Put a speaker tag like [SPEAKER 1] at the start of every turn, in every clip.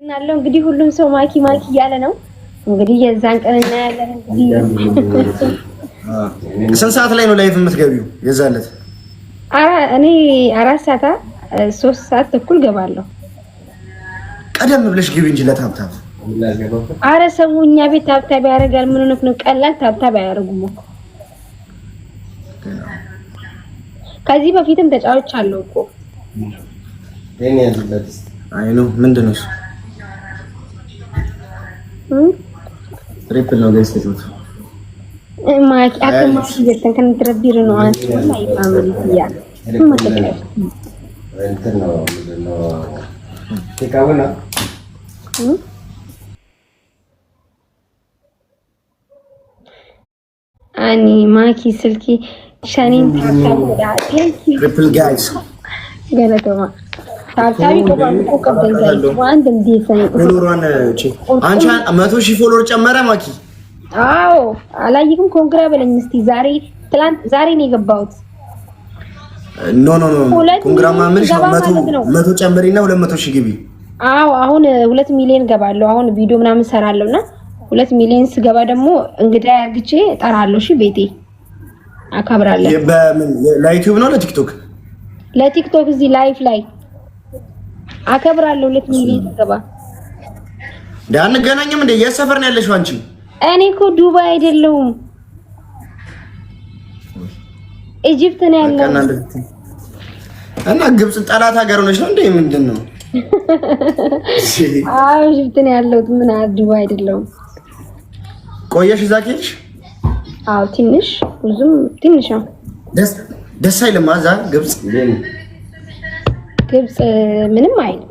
[SPEAKER 1] እናለው እንግዲህ ሁሉም ሰው ማኪ ማኪ እያለ ነው። እንግዲህ የዛን ቀን እናያለን። እንግዲህ
[SPEAKER 2] ስንት ሰዓት ላይ ነው ላይቭ የምትገቢው? የዛለት
[SPEAKER 1] እኔ 4 ሰዓት 3 ሰዓት ተኩል ገባለሁ።
[SPEAKER 2] ቀደም ብለሽ ግቢ እንጂ ለታብታብ።
[SPEAKER 1] አረ ሰው እኛ ቤት ታብታብ ያደርጋል። ምን ሆነክ ነው? ቀላል ታብታብ አያደርጉም እኮ። ከዚህ በፊትም ተጫውቻለሁ እኮ።
[SPEAKER 2] እኔ ያዝበት አይ ነው ምንድነው እሱ? ትሪፕል ነው ጋይስ ተጫውቱ ማኪ አከማሽ ይተን ከንትረቢር ነው አንቺ ላይ ፋሚሊ ያ እንትን ነው ተካውና አኒ ማኪ ስልኪ ሻኒን ታታውዳ ትሪፕል ጋይስ ገለተማ ታታሪ ቆባንቆ ከበንጋይ ዋንድ እንዲሰኝ ፎሎወሯን ቼክ አንቺ 100,000 ፎሎወር ጨመረ ማኪ። አዎ አላየኩም። ኮንግራ በለኝ እስቲ። ዛሬ ነው የገባሁት። ኖ ኮንግራ ማምልሽ 100 ጨምሪና 200,000 ግቢ። አዎ አሁን 2 ሚሊዮን ገባለሁ። አሁን ቪዲዮ ምናምን ሰራለሁና 2 ሚሊዮን ስገባ ደግሞ እንግዳ ያርግቼ እጠራለሁ። እሺ ቤቴ አከብራለሁ። በምን ለዩቲዩብ ነው ለቲክቶክ? ለቲክቶክ እዚህ ላይፍ ላይ አከብራለሁ። 2 ሚሊዮን ገባ። ዳንገናኝም እንደ የሰፈር ነው ያለሽው አንቺ? እኔ እኮ ዱባይ አይደለሁም ኢጂፕት ነው ያለው። እና ግብጽ ጠላት ሀገር ሆነሽ ነው እንዴ? ምንድነው? አዎ ኢጂፕት ነው ያለው። ምን ዱባይ አይደለሁም። ቆየሽ እዛ ከሄድሽ? አዎ ትንሽ ብዙም ትንሽ ነው። ደስ አይልም እዛ ግብጽ? ግብጽ ምንም አይልም።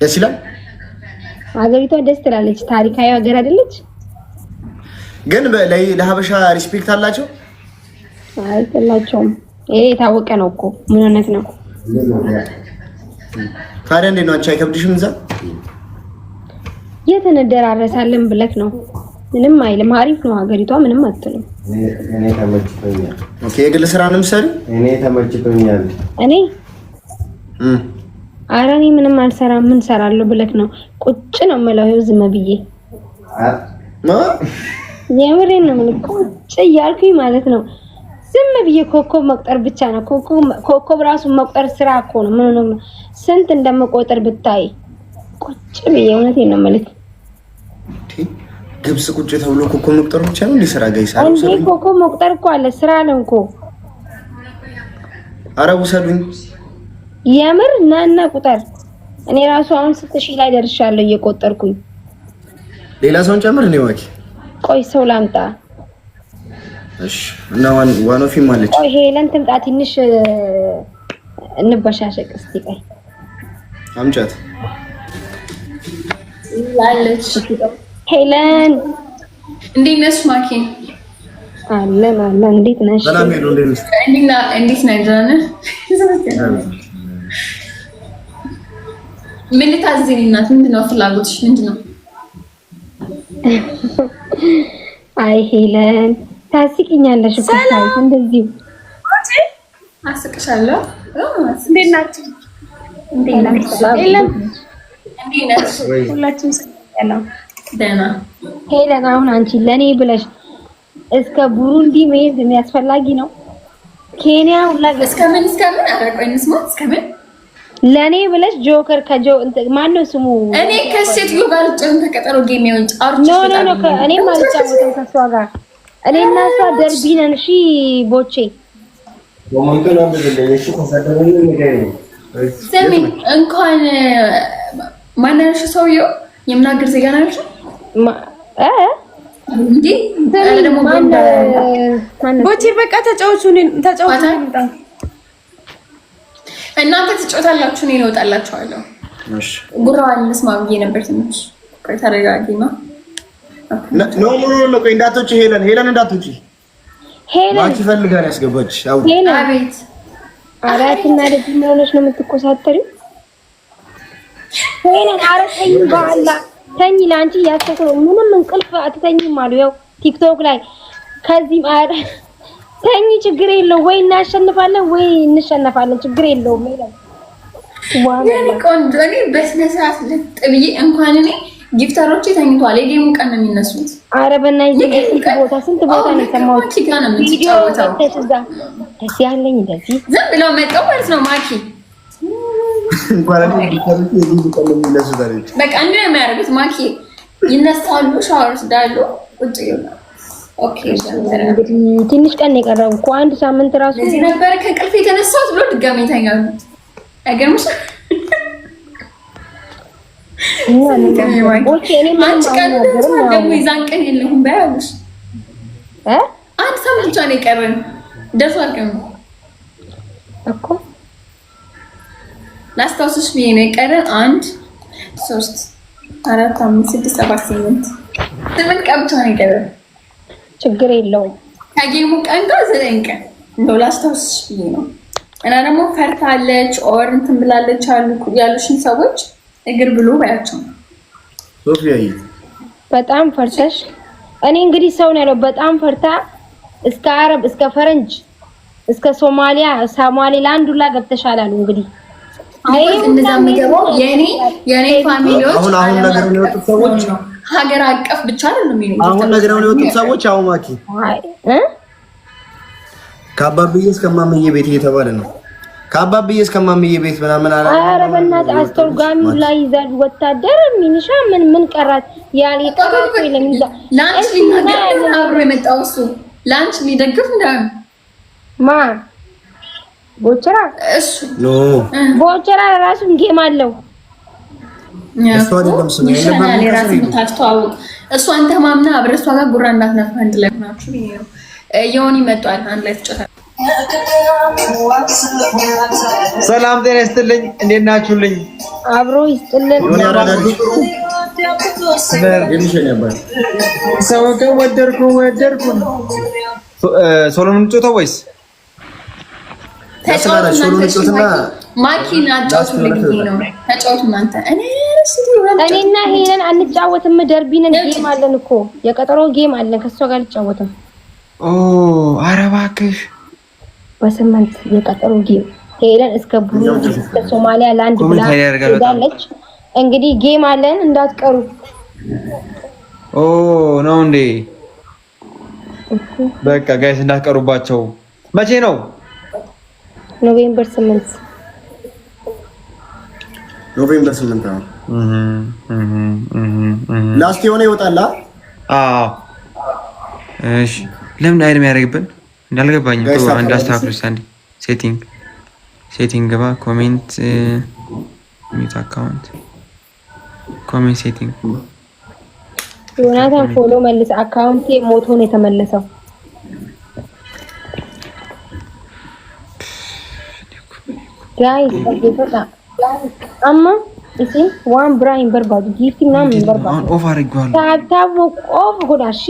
[SPEAKER 2] ደስ ይላል። ሀገሪቷ ደስ ትላለች። ታሪካዊ ሀገር አይደለች? ግን ለሀበሻ ሪስፔክት አላቸው? አይ አላቸውም። ይሄ የታወቀ ነው እኮ። ምን ሆነህ ነው? ታዲያ እንዴት ነው አንቺ አይከብድሽም? እዛ የተነደራረሳለን ብለክ ነው? ምንም አይልም። አሪፍ ነው ሀገሪቷ። ምንም አትልም። እኔ ተመችቶኛል። ኦኬ የግል ስራ ነው የምትሰሪው? እኔ ተመችቶኛል። እኔ ኧረ እኔ ምንም አልሰራም። ምን ሰራለሁ ብለክ ነው? ቁጭ ነው የምለው ዝም ብዬ። የምሬን ነው የምልህ። ቁጭ እያልኩኝ ማለት ነው ዝም ብዬ ኮከብ መቁጠር ብቻ ነው። ኮከብ ራሱ መቁጠር ስራ እኮ ነው። ምን ነው ስንት እንደምቆጥር ብታይ። ቁጭ ብዬ እውነቴን ነው የምልህ። ግብጽ ቁጭ ተብሎ ኮከብ መቁጠር ብቻ ነው እንዴ ስራ? ጋይስ እንዴ ኮከብ መቁጠር እኮ አለ ስራ ነው እኮ። ኧረ ውሰዱኝ የምር ናና ቁጠር። እኔ ራሱ አሁን 6000 ላይ ደርሻለሁ እየቆጠርኩኝ። ሌላ ሰውን ጨምር ነው ዋኪ። ቆይ ሰው ላምጣ። እሺ እና ዋኖፊም አለች። ቆይ ሄለን ትምጣ ትንሽ እንበሻሸቅ እስቲ። ቆይ አምጫት ላለች ሄለን። እንዴት ነሽ ማኪ? አለን እንዴት ነሽ? ሰላም ሄሎ እንዴት ነሽ? እንዴት ነሽ? ምን ልታዝኝ እናት? ምንድነው ፍላጎትሽ? ምንድነው? አይ ሄለን ታስቂኛለሽ እኮ ሳይት እንደዚህ ወጪ አስቅሻለሁ። እንዴት ናችሁ? እንዴት ናችሁ? ሄለን እንዴት ናችሁ? ሁላችሁም ሰላም ደህና። ሄለን አሁን አንቺ ለኔ ብለሽ እስከ ቡሩንዲ መሄድ የሚያስፈልጊ ነው? ኬንያ ሁላ እስከምን አረቆይንስ ሞት እስከምን ለኔ ብለሽ ጆከር ማነው ስሙ? እኔ ከሴትዮ ጋር ጨም ተቀጠሮ ጌም ያውጭ አርጭ ነው እኔ ማልጫወተው ከሷ ጋር። እኔና እሷ ደርቢ ነን። እሺ ቦቼ ወመንከና በደለሽ ተሰደረኝ ነገር ስሚ እንኳን ማነሽ ሰውየው የምናገር ዜጋ ናችሁ እንዴ? ደግሞ ቦቼ በቃ ተጫወቹ እናንተ ትጫወታላችሁ፣ እኔ እወጣላችኋለሁ። እሺ ጉራዋን ልስማ ብዬ ነበር ትንሽ። ቆይ ተረጋጊማ። ኖ ቆይ እንዳትወጪ ሄለን እንዳትወጪ። ሄለን ማኪ ፈልጋን ያስገባች። አቤት አራትና ደግ ምንሆነሽ ነው የምትኮሳተሪው? ሄለን አረተኝ ባላ ተኝ ላንቺ ያስተከው ምንም እንቅልፍ አትተኝም አሉ። ያው ቲክቶክ ላይ ከዚህም አረ ተኝ ችግር የለው ወይ እናሸንፋለን ወይ እንሸነፋለን ችግር የለውም ይላል። የኔ ቆንጆ እኔ በስነ ስርዓት ልጥብዬ እንኳን እኔ ጊፍተሮቼ ተኝቷል። የጌሙ ቀን ነው የሚነሱት።
[SPEAKER 1] ኧረ በእናትህ ስንት ቦታ ነው የሰማሁት።
[SPEAKER 2] ማኪ ጋር ነው የምትጫወተው።
[SPEAKER 1] ደስ ያለኝ እንደዚህ
[SPEAKER 2] ዝም ብለው መጣው ማለት ነው። ማኪ
[SPEAKER 3] እንኳን ጊፍተሮቼ የጌሙ ቀን ነው የሚነሱት አለች።
[SPEAKER 2] በቃ እንዴ ነው የሚያደርጉት። ማኪ ይነሳሉ፣ ሻወር ወስዳሉ፣ ቁጭ ይላሉ። ኦኬ
[SPEAKER 1] እንግዲህ ትንሽ ቀን የቀረው እኮ አንድ ሳምንት ራሱ
[SPEAKER 2] እዚህ ነበር ከእንቅልፍ የተነሳሁት ብሎ ድጋሜ ይተኛሉ። አይገርምሽ? አንቺ ቀን ደግሞ ይዛን ቀን የለሁም ባያሉሽ አንድ ሳምንት ብቻ ነው የቀረን። ደርሷል ቀኑ
[SPEAKER 1] እኮ
[SPEAKER 2] ላስታውስሽ ብዬ ነው የቀረን 1 3 4 5 6 7 8 ቀን ብቻ ነው የቀረን።
[SPEAKER 1] ችግር የለውም።
[SPEAKER 2] ከጌሙ ቀን ጋር 9 ቀን እንደው ላስታውስሽ ብዬ ነው። እና ደግሞ ፈርታለች ኦር እንትን ብላለች አሉ ያሉሽን ሰዎች እግር ብሎ ባያቸው
[SPEAKER 3] ሶፊያዬ
[SPEAKER 1] በጣም ፈርተሽ እኔ እንግዲህ ሰው ነው ያለው። በጣም ፈርታ እስከ አረብ እስከ ፈረንጅ እስከ ሶማሊያ ሶማሌላንድ ሁላ ገብተሻል አሉ። እንግዲህ
[SPEAKER 2] አሁን እንደዛ የሚገባው የኔ ፋሚሊዎች
[SPEAKER 3] አሁን ነገር ነው የወጡት ሰዎች
[SPEAKER 2] ሀገር አቀፍ ብቻ አይደለም የሚሉት።
[SPEAKER 3] አሁን ነገር ነው የወጡት ሰዎች አሁን ማኪ ከአባብዬ እስከማምዬ ቤት እየተባለ ነው። ከአባብዬ እስከማምዬ ቤት ምናምን አላ
[SPEAKER 1] ኧረ በእናትህ አስተርጓሚው ላይ ይዛል ወታደር ሚኒሻ ምን ቀራት ያል ይቀራጥ የለም ይዛ
[SPEAKER 2] ላንች ሊናገር አብሮ የመጣው እሱ ላንች ሊደግፍ እንዳለ
[SPEAKER 1] ማ ቦቸራ
[SPEAKER 2] እሱ
[SPEAKER 3] ኖ
[SPEAKER 1] ቦቸራ ራሱን ጌም አለው።
[SPEAKER 3] እሱ አይደለም ስለ
[SPEAKER 2] ይሻላል ራስን ታስተዋውቅ። እሱ አንተ ማምና አብረህ እሷ ጋር ጉራ እንዳትነፋ አንድ ላይ ናችሁ ይሄው የሆነ ይመጣል አንድ ላይ ተጫወታ።
[SPEAKER 4] ሰላም ጤና ይስጥልኝ። እንዴት ናችሁልኝ?
[SPEAKER 1] አብሮ ይስጥልን።
[SPEAKER 4] ሰው ወደድኩ ሶሎን ጮታው ወይስ
[SPEAKER 2] ማኪና አጫውቱልኝ ነው ተጫውቱ እናንተ።
[SPEAKER 1] እኔና ሄለን አንጫወትም። ደርቢነን ጌም አለን እኮ የቀጠሮ ጌም አለን ከሷ ጋር ልጫወትም።
[SPEAKER 4] ኦ ኧረ እባክሽ
[SPEAKER 1] በስምንት የቀጠሮ ጌም ሄለን እስከ ቡሩንዲ እስከ ሶማሊያ ላንድ ብላ ሄዳለች። እንግዲህ ጌም አለን እንዳትቀሩ።
[SPEAKER 4] ኦ ነው እንዴ? በቃ ጋይስ እንዳትቀሩባቸው። መቼ ነው?
[SPEAKER 1] ኖቬምበር 8
[SPEAKER 3] ነው። ላስት የሆነ ይወጣላ።
[SPEAKER 4] አዎ እሺ። ለምን አይደል የሚያደርግብን እንዳልገባኝም አንድ አስተካክሉስ። አንዴ ሴቲንግ ገባ። ኮሜንት ሚት አካውንት ኮሜንት ሴቲንግ
[SPEAKER 1] ዮናታን ፎሎ መልስ። አካውንቴ ሞቶ ነው የተመለሰው። ጋይስ ይፈታ አማ እሺ ዋን ብራይን በርባዱ ጊፍቲ ምናምን በርባዱ
[SPEAKER 4] ኦፍ አድርጓል።
[SPEAKER 1] ታብታብ ኦፍ ጎዳሺ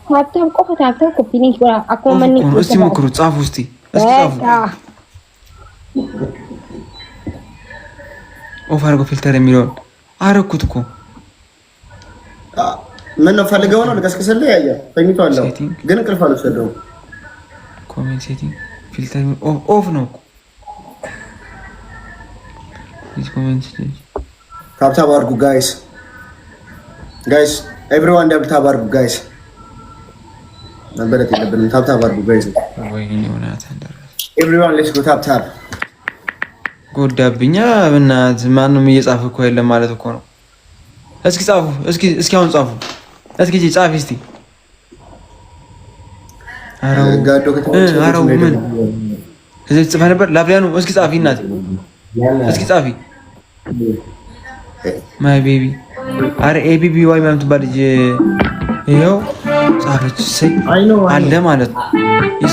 [SPEAKER 1] ታብታብ ቆፈ ታብታብ ኮፒኒንግ ወራ አኮመኒ
[SPEAKER 4] እስቲ ሞክሩ። ጻፉ እስቲ ጻፉ። ኦፍ አድርጎ ፊልተር የሚለውን አረኩት እኮ
[SPEAKER 3] ምን ነው ፈልገው ነው ልቀስቅስልህ። ያያ ተኝቷል ግን እንቅልፍ አልወሰደውም።
[SPEAKER 4] ኮሜንት ሴቲንግ ፊልተር ኦፍ ነው እኮ
[SPEAKER 3] ታብታብ አድርጉ ጋይስ ኤቭሪዋን ታብታብ አድርጉ ጋይስ። ነበረት የለብንም። ታብታብ አድርጉ ጋይስ ኤቭሪዋን ሌትስ ጎ ታብታብ።
[SPEAKER 4] ጎዳብኛ ብናት ማንም እየጻፈ እኮ የለም ማለት እኮ ነው። እስኪ ጻፉ። እስኪ አሁን ጻፉ። እስኪ ጻፊ እስቲ። አራው ምን እዚህ ጽፈ ነበር ላብሊያኑ። እስኪ ጻፊ እናት እስኪ ጻፊ። ማይ ቤቢ አረ ኤቢቢ ዋይ ማም ትባል ልጅ ይሄው ጻፈች። ሰይ አለ ማለት ነው።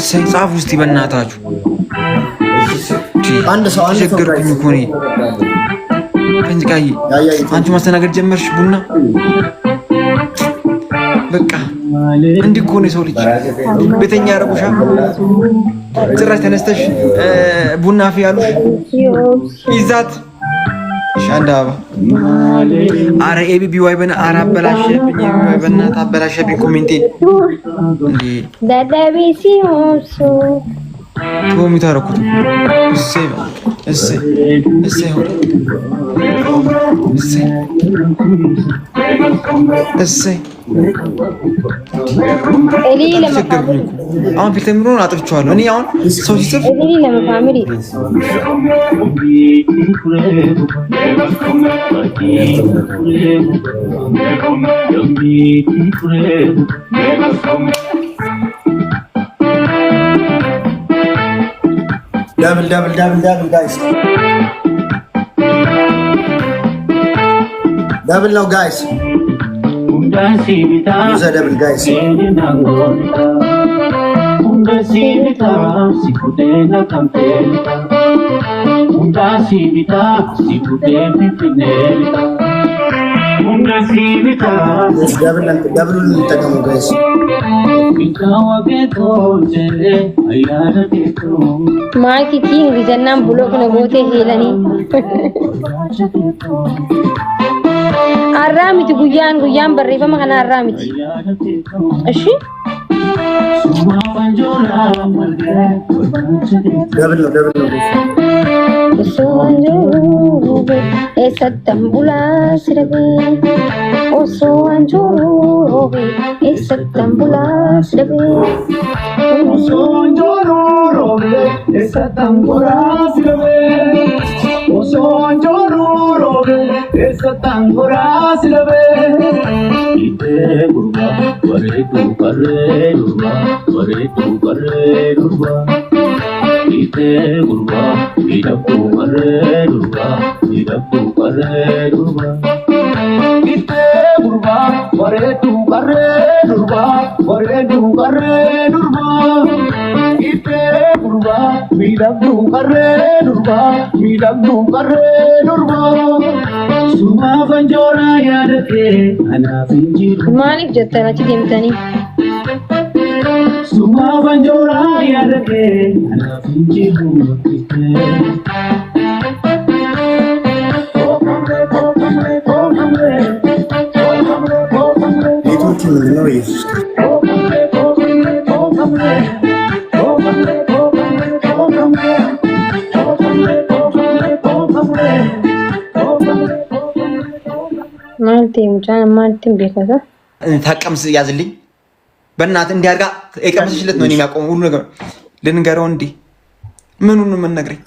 [SPEAKER 4] ሰይ ጻፉ እስቲ በእናታችሁ።
[SPEAKER 3] አንድ ሰው
[SPEAKER 4] ቸገርኩኝ እኮ እኔ ፈንጅቃዬ። አንቺ ማስተናገድ ጀመርሽ ቡና። በቃ እንዲህ እኮ ነው የሰው ልጅ ቤተኛ ያረጉሻ። ጭራሽ ተነስተሽ ቡና አፍ ያሉሽ ይዛት ሻንዳ አባ። አረ ኤቢቢ ዋይ በና አራ አበላሸብኝ። ዋይ በእናትህ አበላሸብኝ ኮሜንቴ እንዴ ዳዳቤ ሲሆንሱ ቶሚት አደረኩት። እሰይ እሰይ እሰይ እሰይ
[SPEAKER 1] ኤሊ ለማፋሚሊ
[SPEAKER 4] አሁን ፊልተር ምሩን አጥፍቼዋለሁ። እኔ አሁን ሰው ሲጽፍ
[SPEAKER 1] ኤሊ ለማፋሚሊ
[SPEAKER 3] double guys. Double now guys. Use a double guys. Yes, double tagamu guys.
[SPEAKER 1] Maki king janam bulok na bote helani. Arramiti guyan barriba makana arramiti. Ashi?
[SPEAKER 3] Double.
[SPEAKER 1] Osoanjuru esatambula sirabe. Osoanjuru esatambula sirabe.
[SPEAKER 5] Osoanjuru esatambula sirabe. Osoanjuru esatambula sirabe. Ite gurba ware tu karre durba. Ite gurba idappu karre durba. Ite gurba ware tu karre durba. Ite gurba idappu karre durba. Suma banjora yadake ana finjiru.
[SPEAKER 1] Manik jattana chidimtani.
[SPEAKER 5] Suma banjora yadake ana finjiru.
[SPEAKER 3] Network no is.
[SPEAKER 1] ማለቴም ቤከዛ
[SPEAKER 4] ታቀምስ ያዝልኝ በእናትህ እንዲያርጋ የቀምስሽለት ነው የሚያቆም ሁሉ ነገር ልንገረው እንዴ ምኑን ምን ነግረኝ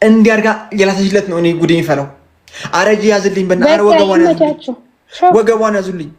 [SPEAKER 4] እንዲያርጋ የላሰሽለት ነው እኔ ጉድ የሚፈለው አረጂ ያዝልኝ በእናትህ ወገቧን ያዙልኝ